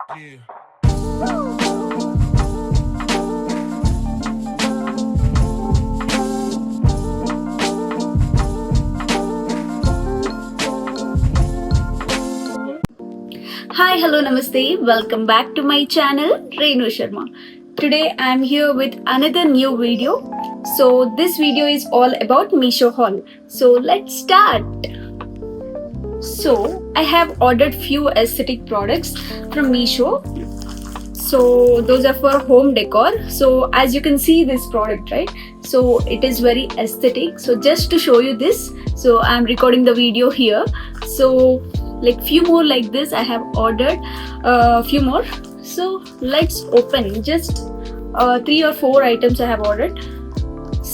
Hi, hello, namaste. Welcome back to my channel, Renu Sharma. Today I am here with another new video. So this video is all about Meesho haul. So let's start. So I have ordered few aesthetic products from Meesho. So those are for home decor. So as you can see this product, right? So it is very aesthetic. So just to show you this, so I am recording the video here. So like few more like this I have ordered, few more. So let's open. Just 3 or 4 items I have ordered.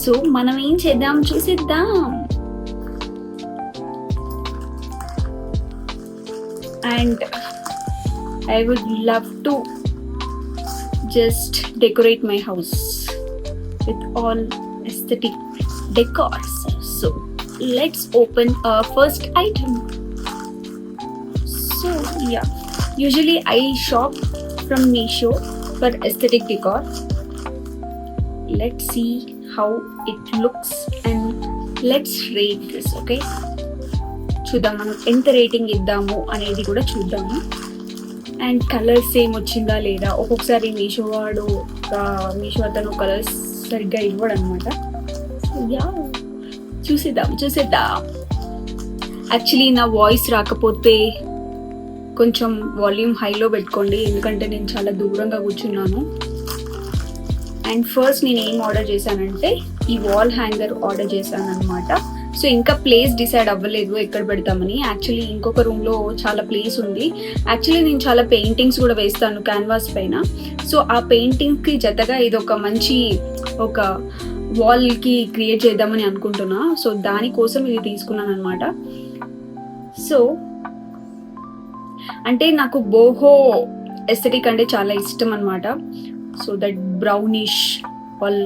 So మనం ఏం చేద్దాం చూసిద్దాం. And I would love to just decorate my house with all aesthetic decors. So let's open our first item. So yeah, usually I shop from Meesho for aesthetic decor. Let's see how it looks and let's rate this, okay? చూద్దాం మనం ఎంత rating ఇద్దాము అనేది కూడా చూద్దాము. And colours same వచ్చిందా లేదా, ఒక్కొక్కసారి మీషో అతను కలర్స్ సరిగ్గా ఇవ్వడు అనమాట. యా చూసేద్దాం. యాక్చువల్లీ నా వాయిస్ రాకపోతే కొంచెం వాల్యూమ్ హైలో పెట్టుకోండి, ఎందుకంటే నేను చాలా దూరంగా కూర్చున్నాను. అండ్ ఫస్ట్ నేను ఏం ఆర్డర్ చేశానంటే ఈ వాల్ హ్యాంగర్ ఆర్డర్ చేశాను అనమాట. సో ఇంకా ప్లేస్ డిసైడ్ అవ్వలేదు ఎక్కడ పెడతామని. యాక్చువల్లీ ఇంకొక రూమ్లో చాలా ప్లేస్ ఉంది. యాక్చువల్లీ నేను చాలా పెయింటింగ్స్ కూడా వేస్తాను క్యాన్వాస్ పైన. సో ఆ పెయింటింగ్కి జతగా ఇది ఒక మంచి ఒక వాల్కి క్రియేట్ చేద్దామని అనుకుంటున్నా. సో దానికోసం ఇది తీసుకున్నాను అనమాట. సో అంటే నాకు బోహో ఎస్థెటిక్ అంటే చాలా ఇష్టం అనమాట. So that brownish wall.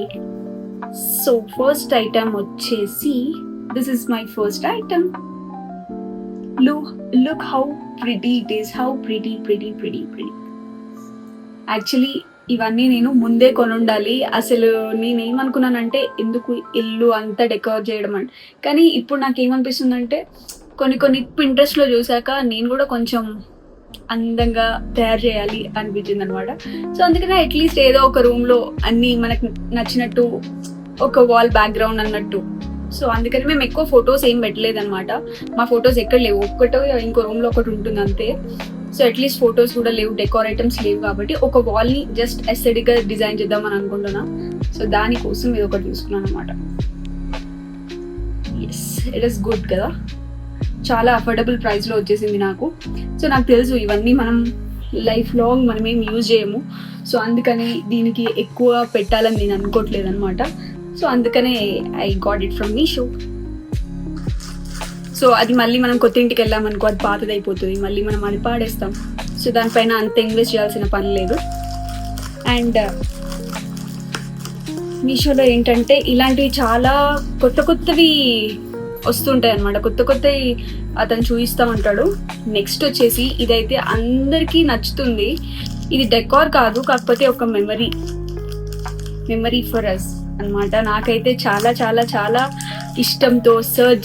So first item వచ్చేసి this is my first item. Look how pretty it is. How pretty. Actually ఇవన్నీ నేను ముందే కొనుండాలి. అసలు నేనేమనుకున్నానంటే ఎందుకు ఇల్లు అంతా డెకోర్ చేయడం అని. కానీ ఇప్పుడు నాకు ఏమనిపిస్తుందంటే కొన్ని పింట్రెస్ట్లో చూసాక నేను కూడా కొంచెం అందంగా తయారు చేయాలి అనిపించింది అనమాట. సో అందుకనే అట్లీస్ట్ ఏదో ఒక రూమ్లో అన్నీ మనకు నచ్చినట్టు ఒక వాల్ బ్యాక్గ్రౌండ్ అన్నట్టు. సో అందుకని మేము ఎక్కువ ఫొటోస్ ఏం పెట్టలేదు అనమాట. మా ఫొటోస్ ఎక్కడ లేవు, ఒక్కటో ఇంకో రూమ్లో ఒకటి ఉంటుంది అంతే. సో అట్లీస్ట్ ఫొటోస్ కూడా లేవు, డెకోర్ ఐటమ్స్ లేవు, కాబట్టి ఒక వాల్ని జస్ట్ ఎస్థెటిక్గా డిజైన్ చేద్దామని అనుకుంటున్నా. సో దానికోసం ఇది ఒకటి తీసుకున్నాను అనమాట. ఎస్, ఇట్ ఈస్ గుడ్ కదా. చాలా అఫోర్డబుల్ ప్రైస్లో వచ్చేసింది నాకు. సో నాకు తెలుసు ఇవన్నీ మనం లైఫ్ లాంగ్ మనం ఏం యూజ్ చేయము. సో అందుకని దీనికి ఎక్కువ పెట్టాలని నేను అనుకోవట్లేదు అనమాట. సో అందుకనే I got it from Meesho. So అది మళ్ళీ మనం కొత్త ఇంటికి వెళ్ళామనుకో అది పాతది అయిపోతుంది, మళ్ళీ మనం అది పాడేస్తాం. సో దానిపైన అంత ఇన్వెస్ట్ చేయాల్సిన పని లేదు. అండ్ మీషోలో ఏంటంటే ఇలాంటివి చాలా కొత్తవి వస్తుంటాయి అనమాట. కొత్తవి అతను చూపిస్తూ ఉంటాడు. నెక్స్ట్ వచ్చేసి ఇదైతే అందరికీ నచ్చుతుంది. ఇది డెకార్ కాదు, కాకపోతే ఒక మెమరీ ఫర్ అస్ అనమాట. నాకైతే చాలా చాలా చాలా ఇష్టంతో సర్చ్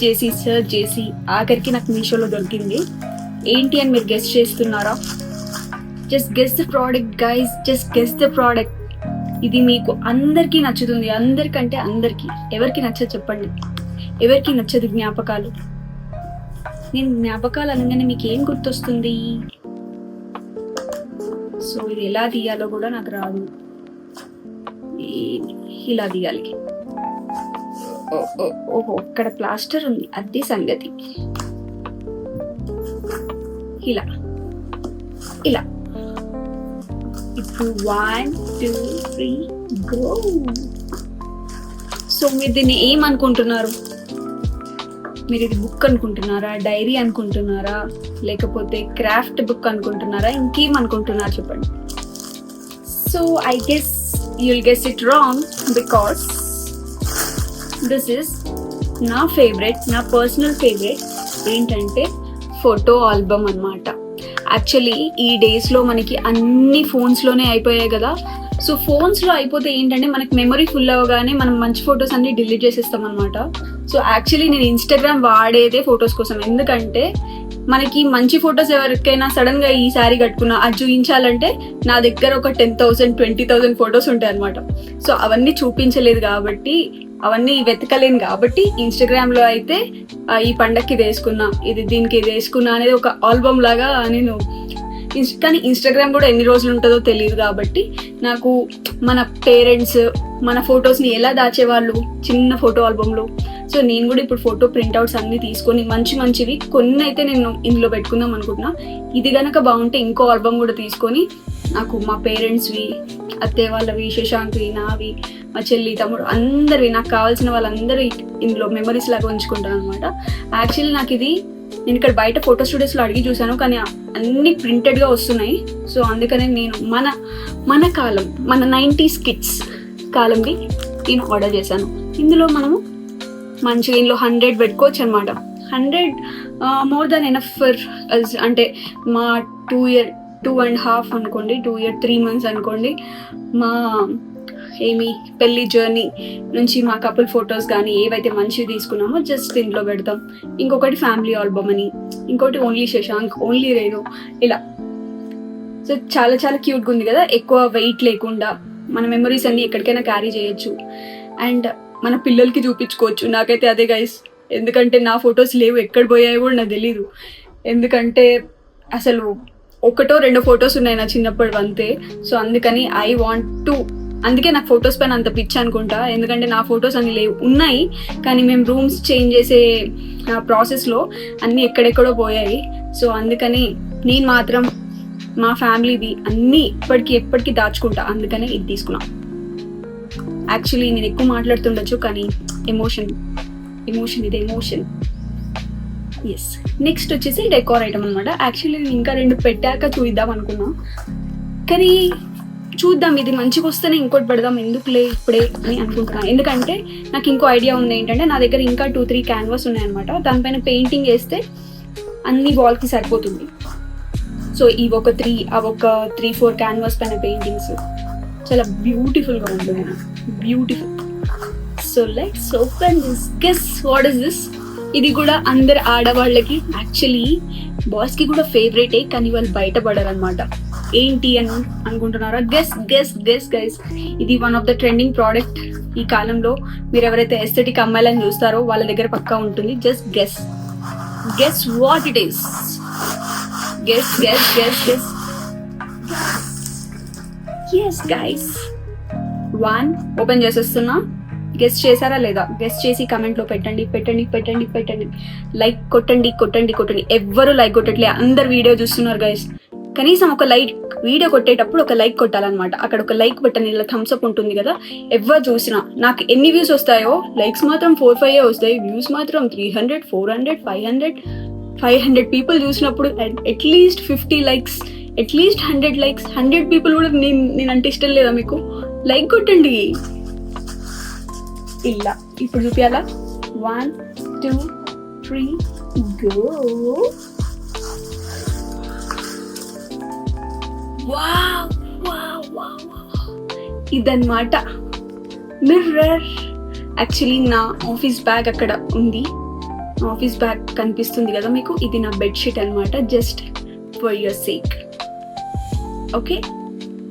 చేసి ఆఖరికి నాకు మీషోలో దొరికింది. ఏంటి అని మీరు గెస్ చేస్తున్నారా? Just guess the product guys, just guess the product. ఇది మీకు అందరికీ నచ్చుతుంది. అందరికంటే అందరికీ. ఎవరికి నచ్చదు చెప్పండి? ఎవరికి నచ్చదు జ్ఞాపకాలు? నేను జ్ఞాపకాలు అనగానే మీకు ఏం గుర్తొస్తుంది? సో ఇది ఎలా తీయాలో కూడా నాకు రాదు. ఇలా తీయాలి. ఓహో, ఇక్కడ ప్లాస్టర్ ఉంది, అదే సంగతి. ఇలా ఇప్పుడు 1 2 3 గో. సో మీరు దీన్ని ఏమనుకుంటున్నారు? మీరు ఇది బుక్ అనుకుంటున్నారా, డైరీ అనుకుంటున్నారా, లేకపోతే క్రాఫ్ట్ బుక్ అనుకుంటున్నారా, ఇంకేం అనుకుంటున్నారు చెప్పండి? So I guess you'll guess it wrong because this is నా పర్సనల్ ఫేవరెట్ ఏంటంటే ఫోటో ఆల్బమ్ అన్నమాట. యాక్చువల్లీ ఈ డేస్లో మనకి అన్ని ఫోన్స్లోనే అయిపోయాయి కదా. సో ఫోన్స్లో అయిపోతే ఏంటంటే మనకి మెమరీ ఫుల్ అవ్వగానే మనం మంచి ఫొటోస్ అన్ని డిలీట్ చేసేస్తాం అనమాట. సో యాక్చువల్లీ నేను ఇన్స్టాగ్రామ్ వాడేదే ఫొటోస్ కోసం. ఎందుకంటే మనకి మంచి ఫొటోస్ ఎవరికైనా సడన్గా ఈ శారీ కట్టుకున్నా అది చూపించాలంటే నా దగ్గర ఒక 10,000 20,000 ఫొటోస్ ఉంటాయి అనమాట. సో అవన్నీ చూపించలేదు కాబట్టి, అవన్నీ వెతకలేను కాబట్టి ఇన్స్టాగ్రామ్లో అయితే ఈ పండక్కి ఇది వేసుకున్నా, దీనికి ఇది వేసుకున్నా అనేది ఒక ఆల్బమ్ లాగా నేను. కానీ ఇన్స్టాగ్రామ్ కూడా ఎన్ని రోజులు ఉంటుందో తెలియదు కాబట్టి నాకు మన పేరెంట్స్ మన ఫొటోస్ని ఎలా దాచేవాళ్ళు చిన్న ఫోటో ఆల్బమ్లో. సో నేను కూడా ఇప్పుడు ఫోటో ప్రింట్అవుట్స్ అన్నీ తీసుకొని మంచివి కొన్ని అయితే నేను ఇందులో పెట్టుకుందాం అనుకుంటున్నా. ఇది కనుక బాగుంటే ఇంకో ఆల్బమ్ కూడా తీసుకొని నాకు మా పేరెంట్స్వి, అత్తయ్య వాళ్ళవి, శశాంక్వి, నావి, మా చెల్లి, తమ్ముడు అందరివి, నాకు కావాల్సిన వాళ్ళందరూ ఇందులో మెమరీస్ లాగా ఉంచుకుంటాను అనమాట. యాక్చువల్లీ నాకు ఇది నేను ఇక్కడ బయట ఫోటో స్టూడియోస్లో అడిగి చూసాను, కానీ అన్నీ ప్రింటెడ్గా వస్తున్నాయి. సో అందుకనే నేను మన కాలం, మన 90s కిడ్స్ కాలంవి నేను ఆర్డర్ చేశాను. ఇందులో మనము మంచిగా ఇందులో 100 పెట్టుకోవచ్చు అనమాట. 100 more than enough for us. అంటే మా 2.5 అనుకోండి, 2 years 3 months అనుకోండి, మా పెళ్లి జర్నీ నుంచి మా కపుల్ ఫొటోస్ కానీ ఏవైతే మంచివి తీసుకున్నామో జస్ట్ ఇంట్లో పెడతాం. ఇంకొకటి ఫ్యామిలీ ఆల్బమ్ అని, ఇంకోటి ఓన్లీ శశాంక్, ఓన్లీ రేణు, ఇలా. సో చాలా చాలా క్యూట్గా ఉంది కదా, ఎక్కువ వెయిట్ లేకుండా మన మెమరీస్ అన్ని ఎక్కడికైనా క్యారీ చేయొచ్చు అండ్ మన పిల్లలకి చూపించుకోవచ్చు. నాకైతే అదే గైస్, ఎందుకంటే నా ఫొటోస్ లేవు, ఎక్కడ పోయాయో కూడా నాకు తెలీదు. ఎందుకంటే అసలు 1-2 ఫొటోస్ ఉన్నాయి నా చిన్నప్పటి అంతే. సో అందుకని అందుకే నాకు ఫొటోస్ పైన అంత పిచ్చి అనుకుంటా. ఎందుకంటే నా ఫొటోస్ అన్ని లేవు, ఉన్నాయి కానీ మేము రూమ్స్ చేంజ్ చేసే ప్రాసెస్లో అన్నీ ఎక్కడెక్కడో పోయాయి. సో అందుకని నేను మాత్రం మా ఫ్యామిలీవి అన్నీ ఎప్పటికీ దాచుకుంటా. అందుకనే ఇది తీసుకున్నా. యాక్చువల్లీ నేను ఎక్కువ మాట్లాడుతుండొచ్చు కానీ ఎమోషన్ ఇది ఎమోషన్. ఎస్, నెక్స్ట్ వచ్చేసి డెకోర్ ఐటమ్ అనమాట. యాక్చువల్లీ నేను ఇంకా 2 పెట్టాక చూద్దాం అనుకున్నా, కానీ చూద్దాం, ఇది మంచిగా వస్తేనే ఇంకోటి పెడదాం, ఎందుకులే ఇప్పుడే అని అనుకుంటున్నాను. ఎందుకంటే నాకు ఇంకో ఐడియా ఉంది ఏంటంటే, నా దగ్గర ఇంకా 2-3 క్యాన్వాస్ ఉన్నాయన్నమాట. దానిపైన పెయింటింగ్ వేస్తే అన్ని వాల్కి సరిపోతుంది. సో ఇవి ఒక 3-4 క్యాన్వాస్ పైన పెయింటింగ్స్ చాలా బ్యూటిఫుల్గా ఉంటుంది, beautiful. So let's open this. Guess what is this? ఇది కూడా అందరు ఆడవాళ్ళకి, యాక్చువల్లీ బాయ్స్కి కూడా ఫేవరెటే, కానీ వాళ్ళు బయటపడరు అనమాట. ఏంటి అని అనుకుంటున్నారా? గెస్ గైస్, ఇది one of the trending product ఈ కాలంలో. మీరు ఎవరైతే ఎస్థెటిక్ అమ్మాయిలని చూస్తారో వాళ్ళ దగ్గర పక్కా ఉంటుంది. Just guess what it is. Guess yes guys, 1 open చేసేస్తున్నా. గెస్ చేశారా లేదా? గెస్ చేసి కమెంట్లో పెట్టండి. లైక్ కొట్టండి. ఎవ్వరు లైక్ కొట్టట్లే, అందరు వీడియో చూస్తున్నారు గైస్. కనీసం వీడియో కొట్టేటప్పుడు ఒక లైక్ కొట్టాలన్నమాట. అక్కడ ఒక లైక్ బటన్ ఇలా థమ్స్అప్ ఉంటుంది కదా. ఎవరు చూసినా నాకు ఎన్ని వ్యూస్ వస్తాయో, లైక్స్ మాత్రం 4-5 వస్తాయి, వ్యూస్ మాత్రం 300, 400, 500 పీపుల్ చూసినప్పుడు at least 50 likes, at least 100 likes. 100 people కూడా నేను అంటే ఇష్టం లేదా మీకు? లైక్ కొట్టండి. ఇలా ఇప్పుడు చూపియాలా? 1, 2, 3 గో. వావ్, ఇదన్నమాట మిర్రర్. యాక్చువల్లీ నా ఆఫీస్ బ్యాగ్ అక్కడ ఉంది, ఆఫీస్ బ్యాగ్ కనిపిస్తుంది కదా మీకు, ఇది నా బెడ్షీట్ అనమాట. Just for your sake. Okay,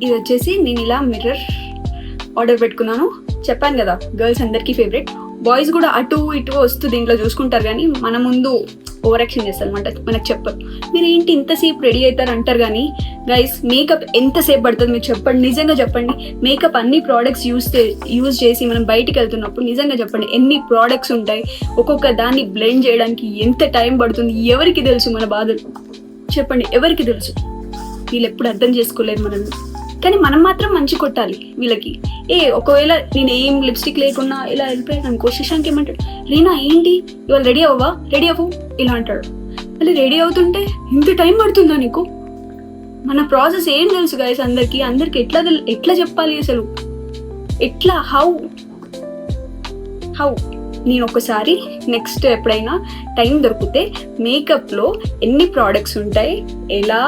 ఇది వచ్చేసి నేను ఇలా మిర్రర్ ఆర్డర్ పెట్టుకున్నాను. చెప్పాను కదా గర్ల్స్ అందరికీ ఫేవరెట్. బాయ్స్ కూడా అటు ఇటు వస్తూ దీంట్లో చూసుకుంటారు, కానీ మన ముందు ఓవర్ యాక్షన్ చేస్తారు అనమాట. మనకు చెప్పరు, మీరు ఏంటి ఇంతసేపు రెడీ అవుతారు అంటారు. కానీ గైస్, మేకప్ ఎంతసేపు పడుతుంది మీరు చెప్పండి, నిజంగా చెప్పండి. మేకప్ అన్ని ప్రోడక్ట్స్ యూజ్ చేసి మనం బయటికి వెళ్తున్నప్పుడు నిజంగా చెప్పండి, ఎన్ని ప్రోడక్ట్స్ ఉంటాయి, ఒక్కొక్క దాన్ని బ్లెండ్ చేయడానికి ఎంత టైం పడుతుంది. ఎవరికి తెలుసు మన బాధలు? చెప్పండి, ఎవరికి తెలుసు? వీళ్ళు ఎప్పుడు అర్థం చేసుకోలేరు మనల్ని, కానీ మనం మాత్రం మంచి కొట్టాలి వీళ్ళకి. ఒకవేళ నేను ఏం లిప్స్టిక్ లేకున్నా ఇలా వెళ్ళిపోయాను అనుకో, శశాంక్ ఏమంటాడు, రీనా ఏంటి ఇవాళ రెడీ అవ్వు ఇలా అంటాడు. మళ్ళీ రెడీ అవుతుంటే ఇంత టైం పడుతుందా నీకు? మన ప్రాసెస్ ఏం తెలుసు గైస్ అందరికి ఎట్లా చెప్పాలి అసలు? ఎట్లా హౌ నేను ఒకసారి నెక్స్ట్ ఎప్పుడైనా టైం దొరికితే మేకప్లో ఎన్ని ప్రోడక్ట్స్ ఉంటాయి, ఎలా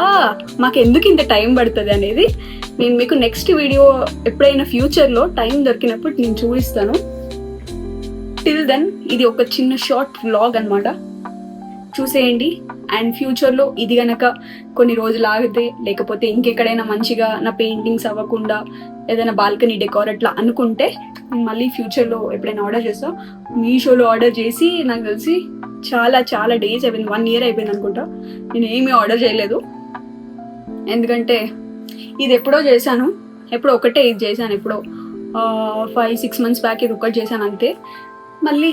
మాకు ఎందుకు ఇంత టైం పడుతుంది అనేది నేను మీకు నెక్స్ట్ వీడియో ఎప్పుడైనా ఫ్యూచర్లో టైం దొరికినప్పుడు నేను చూపిస్తాను. టిల్ దెన్ ఇది ఒక చిన్న షార్ట్ వ్లాగ్ అనమాట, చూసేయండి. అండ్ ఫ్యూచర్లో ఇది కనుక కొన్ని రోజులు ఆగితే, లేకపోతే ఇంకెక్కడైనా మంచిగా నా పెయింటింగ్స్ అవ్వకుండా ఏదైనా బాల్కనీ డెకోర్ అట్లా అనుకుంటే నేను మళ్ళీ ఫ్యూచర్లో ఎప్పుడైనా ఆర్డర్ చేస్తా. మీషోలో ఆర్డర్ చేసి నాకు తెలిసి చాలా చాలా డేస్ అయిపోయింది, 1 year అయిపోయింది అనుకుంటా. నేను ఏమీ ఆర్డర్ చేయలేదు, ఎందుకంటే ఇది ఎప్పుడో చేశాను, ఎప్పుడో ఒకటే ఇది చేశాను, ఎప్పుడో 5-6 months బ్యాక్ ఇది ఒకటి చేశాను అంతే. మళ్ళీ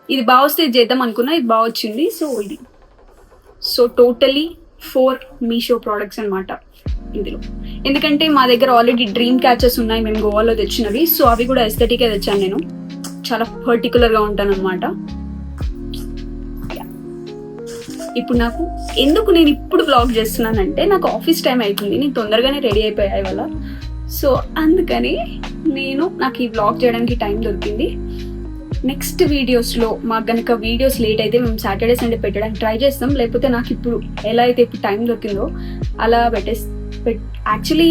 ఇది బాగా వస్తే ఇది చేద్దాం అనుకున్నా, ఇది బాగా వచ్చింది. సో టోటలీ 4 మీషో ప్రోడక్ట్స్ అనమాట ఇందులో. ఎందుకంటే మా దగ్గర ఆల్రెడీ డ్రీమ్ క్యాచర్స్ ఉన్నాయి, మేము గోవాలో తెచ్చినవి. సో అవి కూడా ఎస్థెటిక్గా తెచ్చాను, నేను చాలా పర్టికులర్గా ఉంటాను అనమాట. ఇప్పుడు నాకు ఎందుకు నేను ఇప్పుడు వ్లాగ్ చేస్తున్నానంటే, నాకు ఆఫీస్ టైం అవుతుంది, నేను తొందరగానే రెడీ అయిపోయాయి వల్ల. సో అందుకని నాకు ఈ వ్లాగ్ చేయడానికి టైం దొరికింది. నెక్స్ట్ వీడియోస్లో మాకు కనుక వీడియోస్ లేట్ అయితే మేము సాటర్డే సండే పెట్టడానికి ట్రై చేస్తాం, లేకపోతే నాకు ఇప్పుడు ఎలా అయితే ఇప్పుడు టైం దొరికిందో అలా యాక్చువల్లీ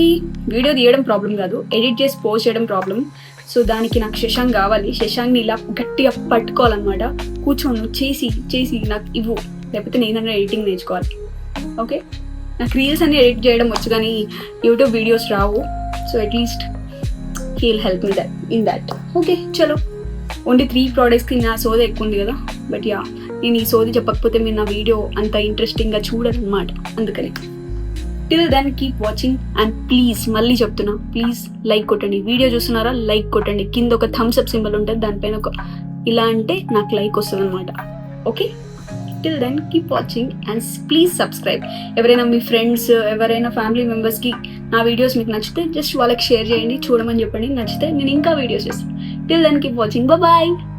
వీడియో తీయడం ప్రాబ్లం కాదు, ఎడిట్ చేసి పోస్ట్ చేయడం ప్రాబ్లం. సో దానికి నాకు శశాంక్ కావాలి, శశాంక్ని ఇలా గట్టిగా పట్టుకోవాలన్నమాట, కూర్చొని చేసి నాకు ఇవ్వు, లేకపోతే నేనన్నా ఎడిటింగ్ నేర్చుకోవాలి. ఓకే, నాకు రీల్స్ అన్ని ఎడిట్ చేయడం వచ్చు కానీ YouTube videos Rao. So at least he will help me in that. Okay చలో, ఓన్లీ 3 ప్రోడక్ట్స్కి నా సోది ఎక్కువ ఉంది కదా, బట్ నేను ఈ సోది చెప్పకపోతే మీరు నా వీడియో అంత ఇంట్రెస్టింగ్గా చూడరు అనమాట. అందుకని till then keep watching and please, మళ్ళీ చెప్తున్నా, ప్లీజ్ లైక్ కొట్టండి. వీడియో చూస్తున్నారా, లైక్ కొట్టండి. కింద ఒక థమ్స్ అప్ సింబల్ ఉంటుంది, దానిపైన ఒక ఇలా అంటే నాకు లైక్ వస్తుంది అనమాట. Okay, till then keep watching and please subscribe. ఎవరైనా మీ ఫ్రెండ్స్, ఎవరైనా ఫ్యామిలీ మెంబర్స్కి నా వీడియోస్ మీకు నచ్చితే జస్ట్ వాళ్ళకి షేర్ చేయండి, చూడమని చెప్పండి. నచ్చితే నేను ఇంకా వీడియోస్ చేస్తాను. Till then, keep watching. Bye bye.